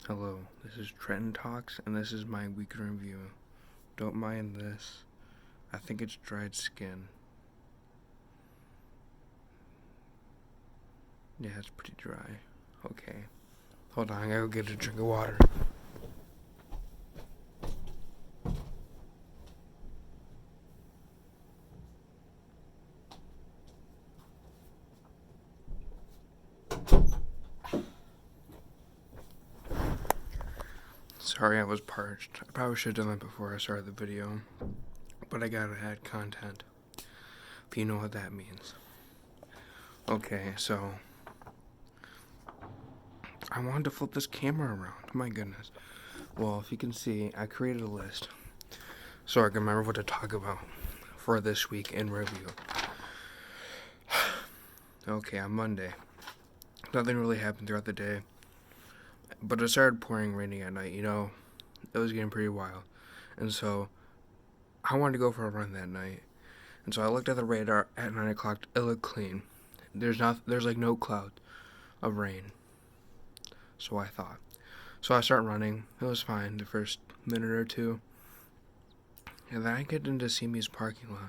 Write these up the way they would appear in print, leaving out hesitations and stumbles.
Hello, this is Trenton Talks, and this is my week in review. Don't mind this. I think it's dried skin. Yeah, it's pretty dry. Okay. Hold on, I gotta go get a drink of water. Sorry I was parched. I probably should have done that before I started the video. But I gotta add content. If you know what that means. Okay, so I wanted to flip this camera around. My goodness. Well, if you can see, I created a list so I can remember what to talk about for this week in review. Okay, on Monday, nothing really happened throughout the day, but it started pouring raining at night. It was getting pretty wild, and so I wanted to go for a run that night. And so I looked at the radar at 9 o'clock. It looked clean. There's like no cloud of rain. So I thought. So I start running. It was fine the first minute or two, and then I get into CMU's parking lot.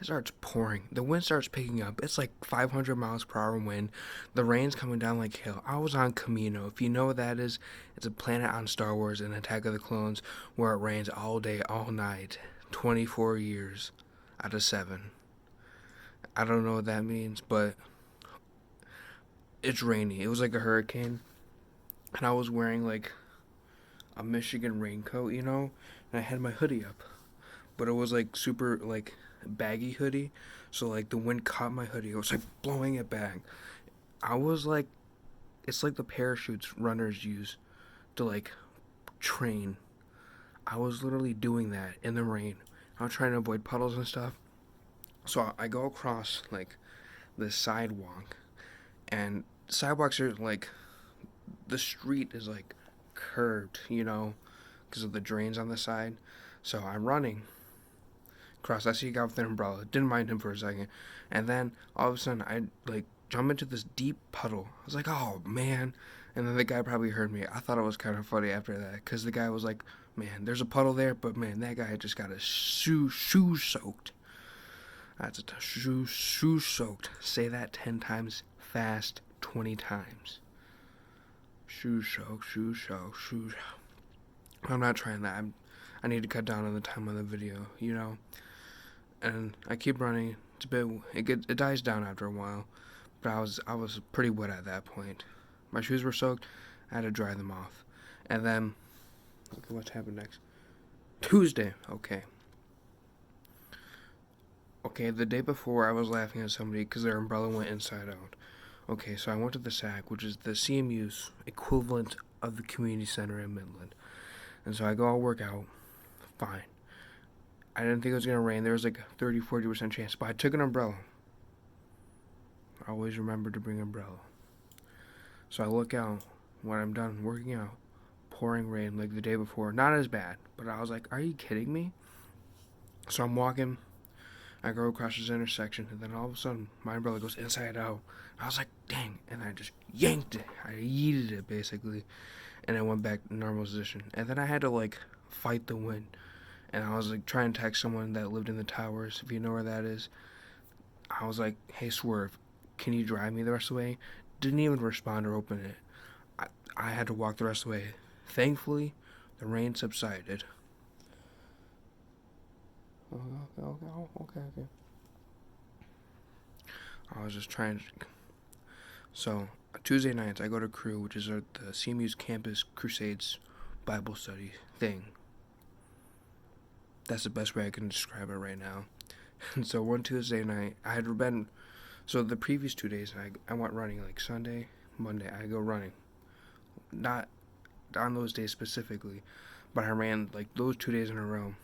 It starts pouring. The wind starts picking up. It's like 500 miles per hour wind. The rain's coming down like hail. I was on Camino. If you know what that is, it's a planet on Star Wars and Attack of the Clones where it rains all day, all night, 24 years out of 7. I don't know what that means, but it's rainy. It was like a hurricane. And I was wearing like a Michigan raincoat, and I had my hoodie up. But it was like super like baggy hoodie, so like the wind caught my hoodie. It was like blowing it back. I was like, it's like the parachutes runners use to like train. I was literally doing that in the rain. I was trying to avoid puddles and stuff. So I go across like the sidewalk, and sidewalks are like, the street is like curved, because of the drains on the side. So I'm running across. I see a guy with an umbrella. Didn't mind him for a second. And then all of a sudden, I like jump into this deep puddle. I was like, oh man. And then the guy probably heard me. I thought it was kind of funny after that, because the guy was like, man, there's a puddle there, but man, that guy just got his shoe soaked. That's a shoe soaked. Say that 10 times fast, 20 times. Shoe soaked, shoe soaked, shoe soaked. I'm not trying that. I need to cut down on the time on the video, And I keep running. It's a bit. It dies down after a while, but I was pretty wet at that point. My shoes were soaked. I had to dry them off, and then okay, what's happened next? Tuesday. Okay, the day before I was laughing at somebody because their umbrella went inside out. Okay, so I went to the SAC, which is the CMU's equivalent of the community center in Midland. And so I go, I'll work out. Fine. I didn't think it was going to rain. There was like a 30-40% chance, but I took an umbrella. I always remember to bring an umbrella. So I look out when I'm done working out. Pouring rain like the day before. Not as bad, but I was like, are you kidding me? So I'm walking. I go across this intersection, and then all of a sudden, my umbrella goes inside out. I was like, dang. And I just yanked it. I yeeted it, basically. And it went back to normal position. And then I had to, like, fight the wind. And I was, like, trying to text someone that lived in the towers, if you know where that is. I was like, hey, Swerve, can you drive me the rest of the way? Didn't even respond or open it. I had to walk the rest of the way. Thankfully, the rain subsided. Okay. I was just trying to... So, Tuesday nights, I go to Crew, which is the CMU's Campus Crusades Bible study thing. That's the best way I can describe it right now. And so one Tuesday night, I had been... So the previous 2 days, I went running, like Sunday, Monday, I go running. Not on those days specifically, but I ran, like, those 2 days in a row.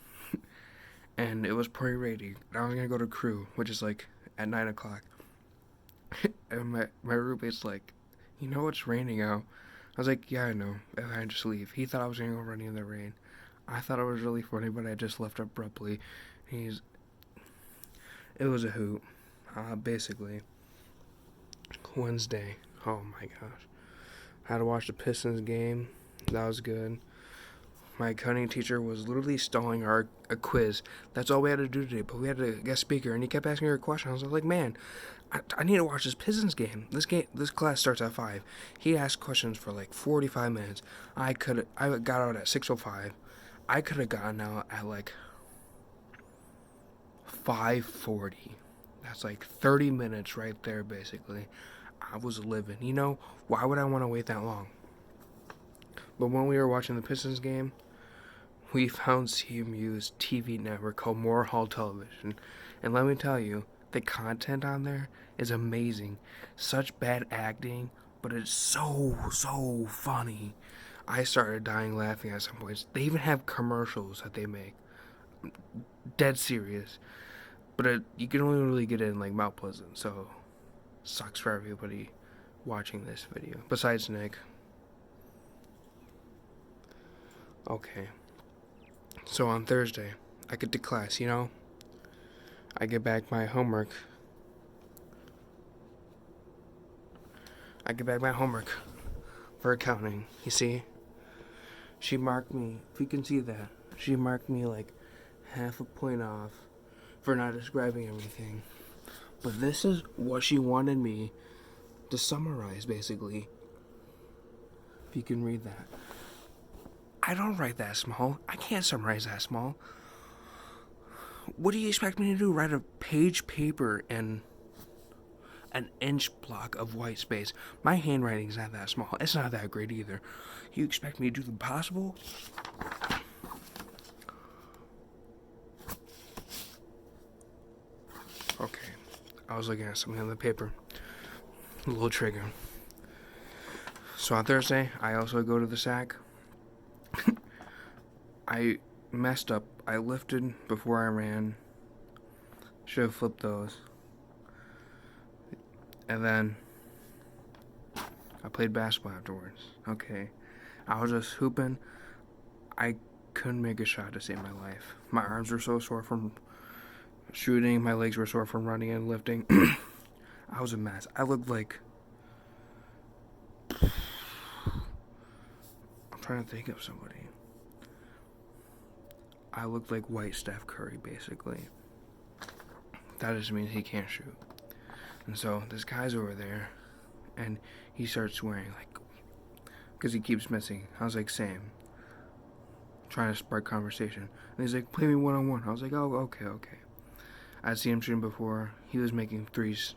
And it was pretty rainy. I was going to go to Crew, which is, like, at 9 o'clock. And my roommate's like, it's raining out. I was like, yeah, I know. And I just leave. He thought I was going to go running in the rain. I thought it was really funny, but I just left abruptly. It was a hoot. Basically, Wednesday. Oh my gosh. I had to watch the Pistons game. That was good. My accounting teacher was literally stalling a quiz. That's all we had to do today, but we had a guest speaker, and he kept asking her questions. I was like, man, I need to watch this Pistons game. This class starts at 5. He asked questions for like 45 minutes. I got out at 6:05. I could have gotten out at like 5:40. That's like 30 minutes right there, basically. I was living. You know, why would I want to wait that long? But when we were watching the Pistons game, we found CMU's TV network called Moore Hall Television. And let me tell you, the content on there is amazing. Such bad acting, but it's so funny. I started dying laughing at some points. They even have commercials that they make. Dead serious. But you can only really get it in like Mount Pleasant, so sucks for everybody watching this video. Besides Nick. Okay. So on Thursday, I get to class, you know? I get back my homework. For accounting. You see? She marked me, if you can see that, she marked me like half a point off for not describing everything. But this is what she wanted me to summarize, basically. If you can read that. I don't write that small. I can't summarize that small. What do you expect me to do? Write a page paper and an inch block of white space? My handwriting's not that small. It's not that great either. You expect me to do the impossible? Okay. I was looking at something on the paper. A little trigger. So on Thursday, I also go to the sack. I messed up. I lifted before I ran. Should have flipped those. And then I played basketball afterwards. Okay. I was just hooping. I couldn't make a shot to save my life. My arms were so sore from shooting. My legs were sore from running and lifting. I was a mess. I looked like... I'm trying to think of somebody. I looked like white Steph Curry, basically. That just means he can't shoot. And so this guy's over there, and he starts swearing, like, because he keeps missing. I was like, same. Trying to spark conversation. And he's like, play me one-on-one. I was like, oh, okay. I'd seen him shooting before. He was making threes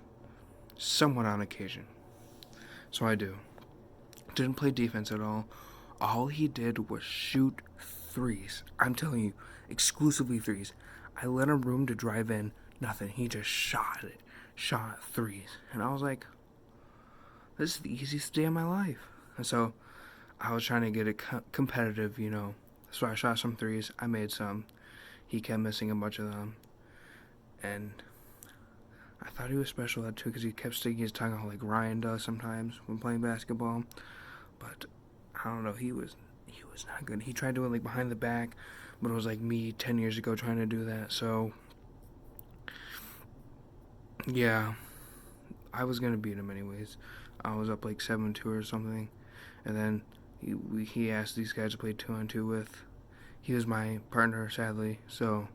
somewhat on occasion. So I do. Didn't play defense at all. All he did was shoot threes. I'm telling you, exclusively threes. I let him room to drive in. Nothing. He just shot it. Shot threes. And I was like, this is the easiest day of my life. And so I was trying to get it competitive, you know. So I shot some threes. I made some. He kept missing a bunch of them. And I thought he was special at too, because he kept sticking his tongue out like Ryan does sometimes when playing basketball. But I don't know, he was not good. He tried doing like behind the back, but it was like me 10 years ago trying to do that. So yeah, I was gonna beat him anyways. I was up like 7-2 or something, and then he asked these guys to play 2-on-2 with. He was my partner, sadly, so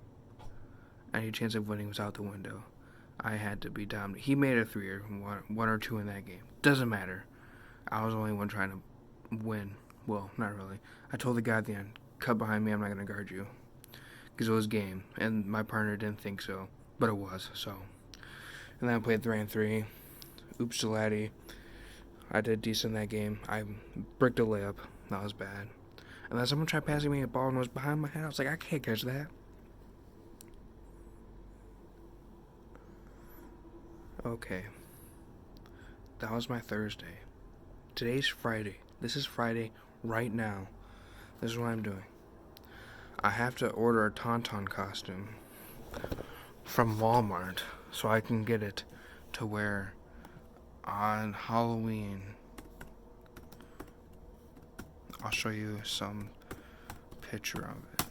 any chance of winning was out the window. I had to be dominant. He made a 3 or 1 or 2 in that game. Doesn't matter. I was the only one trying to win. Well, not really. I told the guy at the end, cut behind me, I'm not going to guard you. Because it was game, and my partner didn't think so, but it was, so. And then I played 3-on-3. Oops, Gelati. I did decent in that game. I bricked a layup. That was bad. And then someone tried passing me a ball and it was behind my head. I was like, I can't catch that. Okay. That was my Thursday. Today's Friday. This is Friday right now. This is what I'm doing. I have to order a Tauntaun costume from Walmart so I can get it to wear on Halloween. I'll show you some picture of it.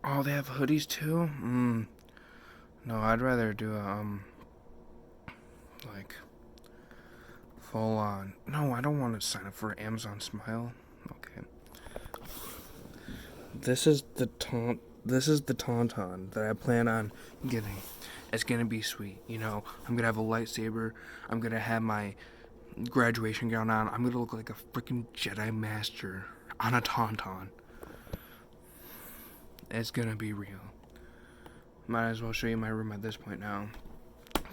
Oh, they have hoodies too? No, I'd rather do a, like, full on. No, I don't want gonna sign up for Amazon Smile. Okay. This is the tauntaun that I plan on getting. It's gonna be sweet. You know, I'm gonna have a lightsaber. I'm gonna have my graduation gown on. I'm gonna look like a freaking Jedi Master on a tauntaun. It's gonna be real. Might as well show you my room at this point now,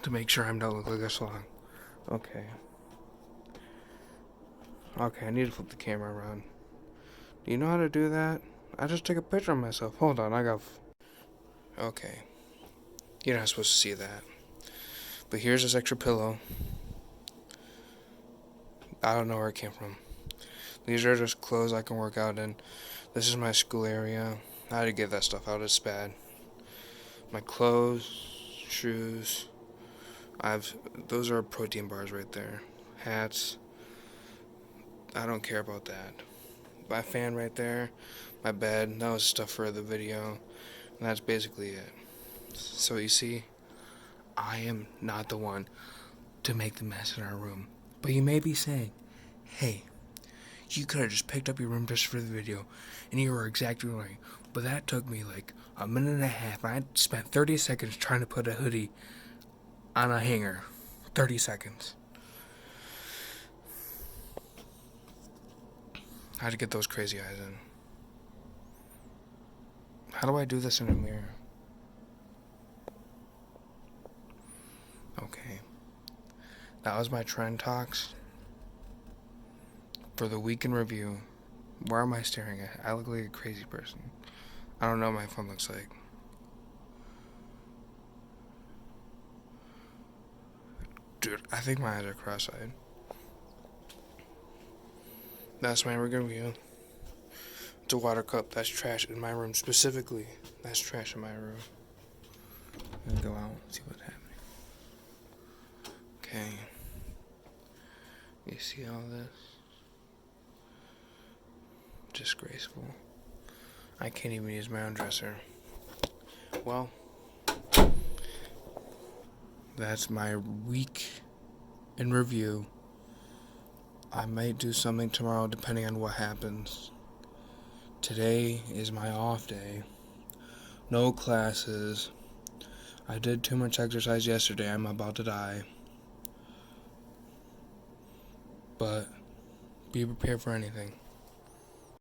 to make sure I don't look like a slog. Okay. Okay, I need to flip the camera around. Do you know how to do that? I just took a picture of myself. Hold on, Okay. You're not supposed to see that. But here's this extra pillow. I don't know where it came from. These are just clothes I can work out in. This is my school area. I had to get that stuff out. It's bad. My clothes, shoes. Those are protein bars right there. Hats. I don't care about that. My fan right there. My bed. That was stuff for the video. And that's basically it. So you see, I am not the one to make the mess in our room. But you may be saying, hey, you could have just picked up your room just for the video, and you were exactly right. But that took me like a minute and a half. I spent 30 seconds trying to put a hoodie on a hanger. 30 seconds. I had to get those crazy eyes in. How do I do this in a mirror? Okay. That was my trend talks for the week in review. Where am I staring at? I look like a crazy person. I don't know what my phone looks like. Dude, I think my eyes are cross-eyed. That's my review. It's a water cup. That's trash in my room. Specifically, that's trash in my room. I'm gonna go out and see what's happening. Okay. You see all this? Disgraceful. I can't even use my own dresser. Well, that's my week in review. I might do something tomorrow depending on what happens. Today is my off day. No classes. I did too much exercise yesterday. I'm about to die. But be prepared for anything.